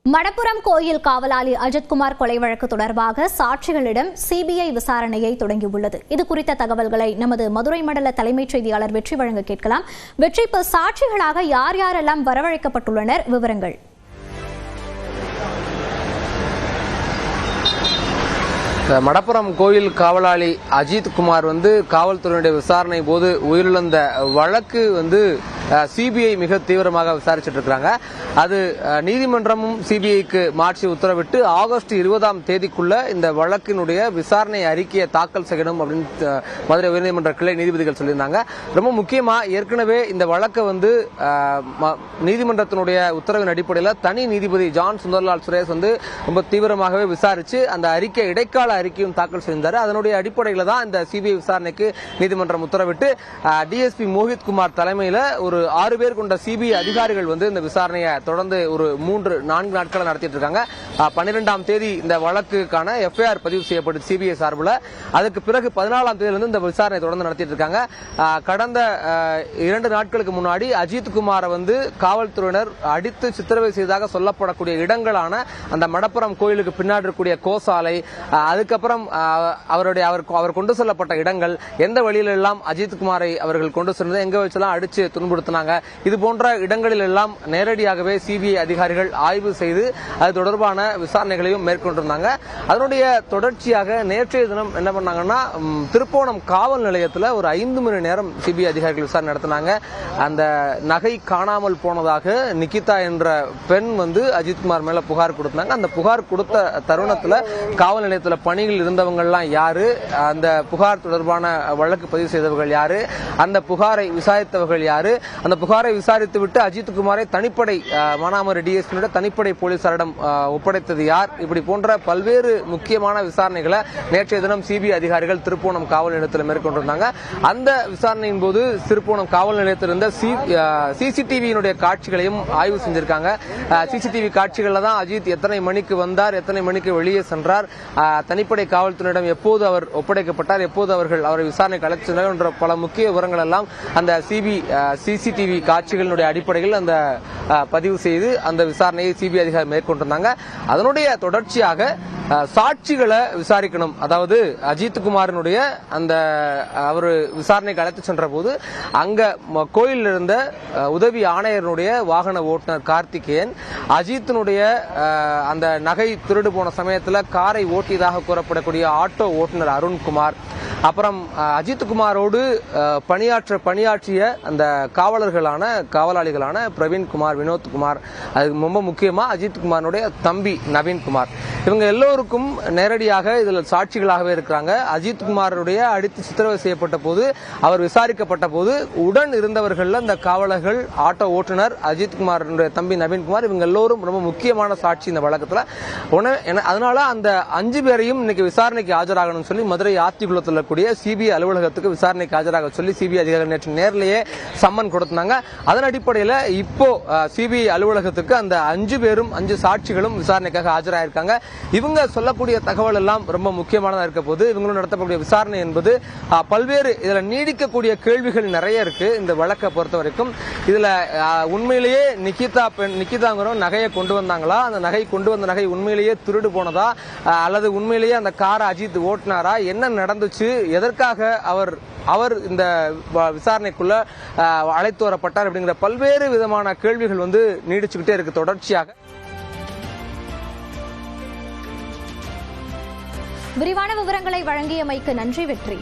மடப்புரம் கோயில் காவலாளி அஜித்குமார் கொலை வழக்கு தொடர்பாக சாட்சிகளிடம் சிபிஐ விசாரணையை தொடங்கியுள்ளது. இது குறித்த தகவல்களை நமது மதுரை மண்டல தலைமைச் செய்தியாளர் வெற்றி வழங்க கேட்கலாம். வெற்றி, இப்ப சாட்சிகளாக யார் யாரெல்லாம் வரவழைக்கப்பட்டுள்ளனர்? விவரங்கள். மடப்புரம் கோயில் காவலாளி அஜித்குமார் காவல்துறையினுடைய விசாரணை போது உயிரிழந்த வழக்கு சிபிஐ மிக தீவிரமாக விசாரிச்சுட்டு இருக்காங்க. அது நீதிமன்றமும் சிபிஐக்கு மாற்றி உத்தரவிட்டு ஆகஸ்ட் 20ஆம் தேதிக்குள்ள இந்த வழக்கினுடைய விசாரணை அறிக்கையை தாக்கல் செய்யணும் அப்படின்னு மதுரை உயர்நீதிமன்ற கிளை நீதிபதிகள் சொல்லியிருந்தாங்க. ரொம்ப முக்கியமா ஏற்கனவே இந்த வழக்கை நீதிமன்றத்தினுடைய உத்தரவின் அடிப்படையில் தனி நீதிபதி ஜான் சுந்தர்லால் சுரேஷ் ரொம்ப தீவிரமாகவே விசாரிச்சு அந்த அறிக்கை இடைக்கால அறிக்கையும் தாக்கல் செய்தார். அதனுடைய அடிப்படையில் தான் இந்த சிபிஐ விசாரணைக்கு நீதிமன்றம் உத்தரவிட்டு டிஎஸ்பி மோஹித்குமார் தலைமையில் ஒரு 6 பேர் கொண்ட சிபிஐ அதிகாரிகள் இந்த விசாரணையை தொடர்ந்து ஒரு 3-4 நாட்கள் நடத்திட்டு இருக்காங்க. 12ஆம் தேதி இந்த வழக்குக்கான எஃப்ஐஆர் பதிவு செய்யப்பட்டு சிபிஐ சார்பில், அதுக்கு பிறகு 14ஆம் தேதியிலிருந்து இந்த விசாரணை தொடர்ந்து நடத்திட்டு இருக்காங்க. கடந்த 2 நாட்களுக்கு முன்னாடி அஜித்குமாரை காவல்துறையினர் அடித்து சித்திரவதை செய்ததாக சொல்லப்படக்கூடிய இடங்களான அந்த மடப்புரம் கோயிலுக்கு பின்னாடி இருக்கக்கூடிய கோசாலை, அதுக்கப்புறம் அவர் கொண்டு செல்லப்பட்ட இடங்கள், எந்த வழியில எல்லாம் அஜித்குமாரை அவர்கள் கொண்டு சென்றது, எங்க வச்செல்லாம் அடிச்சு துன்புறுத்தினாங்க, இது போன்ற இடங்களில் எல்லாம் நேரடியாகவே சிபிஐ அதிகாரிகள் ஆய்வு செய்து அது தொடர்பான விசாரணைகளையும் மேற்கொண்டிருந்தாங்க. அதனுடைய தொடர்ச்சியாக நேற்றைய தினம் என்ன பண்ணாங்கன்னா, திருப்போணம் காவல் நிலையத்தில் ஒரு 5 மணி நேரம் சிபிஐ அதிகாரிகள் விசாரணை நடத்தினாங்க. அந்த நகை காணாமல் போனதாக நிகிதா என்ற பெண் அஜித்குமார் மேல புகார் கொடுத்தாங்க. அந்த புகார் கொடுத்த தருணத்தில் காவல் நிலையத்தில் பணியில் இருந்தவங்க எல்லாம் யாரு, அந்த புகார் தொடர்பான வழக்கு பதிவு செய்தவர்கள் யாரு, அந்த புகாரை விசாரித்தவர்கள் யாரு, அந்த புகாரை விசாரித்து விட்டு அஜித்குமாரை தனிப்படை மானாமரி டிஎஸ்பி தனிப்படை போலீசாரிடம் ஒப்படைத்தது யார், இப்படி போன்ற பல்வேறு முக்கியமான விசாரணைகளை நேற்றைய தினம் சிபிஐ அதிகாரிகள் திருப்போணம் காவல் நிலையத்தில் மேற்கொண்டிருந்தாங்க. அந்த விசாரணையின் போது திருப்போணம் காவல் நிலையத்தில் இருந்த சிசிடிவியினுடைய காட்சிகளையும் ஆய்வு செஞ்சிருக்காங்க. சிசிடிவி காட்சிகள்ல தான் அஜித் எத்தனை மணிக்கு வந்தார், எத்தனை மணிக்கு வெளியே சென்றார், தனிப்படை காவல்துறையிடம் எப்போது அவர் ஒப்படைக்கப்பட்டார், எப்போது அவரை விசாரணைக்கு அழைத்தனர் என்ற பல முக்கிய விவரங்கள் எல்லாம் அந்த சிசிடிவி காட்சிகளுடைய அடிப்படையில் அந்த பதிவு செய்து அந்த விசாரணையை சிபிஐ அதிகாரி மேற்கொண்டிருந்தாங்க. அதனுடைய தொடர்ச்சியாக சாட்சிகளை விசாரிக்கணும். அதாவது அஜித்குமாரினுடைய அந்த அவர் விசாரணைக்கு அழைத்து சென்ற போது அங்க கோயிலில் இருந்த உதவி ஆணையருடைய வாகன ஓட்டுநர் கார்த்திகேயன், அஜித்தினுடைய அந்த நகை திருடு போன சமயத்தில் காரை ஓட்டியதாக கூறப்படக்கூடிய ஆட்டோ ஓட்டுநர் அருண்குமார், அப்புறம் அஜித்குமாரோடு பணியாற்றிய அந்த காவலாளிகளான பிரவீன்குமார், வினோத்குமார், அது ரொம்ப முக்கியமா அஜித்குமாரோடைய தம்பி நவீன்குமார், இவங்க எல்லோருக்கும் நேரடியாக இதில் சாட்சிகளாகவே இருக்கிறாங்க. அஜித்குமாருடைய அடித்து சித்திரவதை செய்யப்பட்ட போது, அவர் விசாரிக்கப்பட்ட போது உடன் இருந்தவர்கள் அந்த காவலர்கள், ஆட்டோ ஓட்டுநர், அஜித்குமாருடைய தம்பி நவீன்குமார், இவங்க எல்லோரும் ரொம்ப முக்கியமான சாட்சி இந்த வழக்கத்தில். அதனால அந்த 5 பேரையும் இன்னைக்கு விசாரணைக்கு ஆஜராகணும் சொல்லி மதுரை ஆத்திக்குளத்தில் சிபிஐ அலுவலகத்துக்கு விசாரணைக்கு ஆஜராக சொல்லி சிபிஐ அதிகாரிகள் நேற்று நேரிலேயே சம்மன் கொடுத்தாங்க. அதன் அடிப்படையில் இப்போ சிபிஐ அலுவலகத்துக்கு அந்த 5 பேரும் 5 சாட்சிகளும் விசாரணைக்காக ஆஜராயிருக்காங்க. இவங்க சொல்லக்கூடிய தகவல் எல்லாம் ரொம்ப முக்கியமானதா இருக்க போது இவங்களும் நடத்தக்கூடிய விசாரணை என்பது பல்வேறு இதுல நீடிக்கக்கூடிய கேள்விகள் நிறைய இருக்கு. இந்த வழக்கை பொறுத்த வரைக்கும் இதுல உண்மையிலேயே நிகிதாங்கிற நகையை கொண்டு வந்தாங்களா, அந்த கொண்டு வந்த நகை உண்மையிலேயே திருடு போனதா, அல்லது உண்மையிலேயே அந்த காரை அஜித் ஓட்டினாரா, என்ன நடந்துச்சு, எதற்காக அவர் இந்த விசாரணைக்குள்ள அழைத்து வரப்பட்டார் அப்படிங்கிற பல்வேறு விதமான கேள்விகள் நீடிச்சுக்கிட்டே இருக்கு தொடர்ச்சியாக. விரிவான விவரங்களை வழங்கியமைக்கு நன்றி வெற்றி.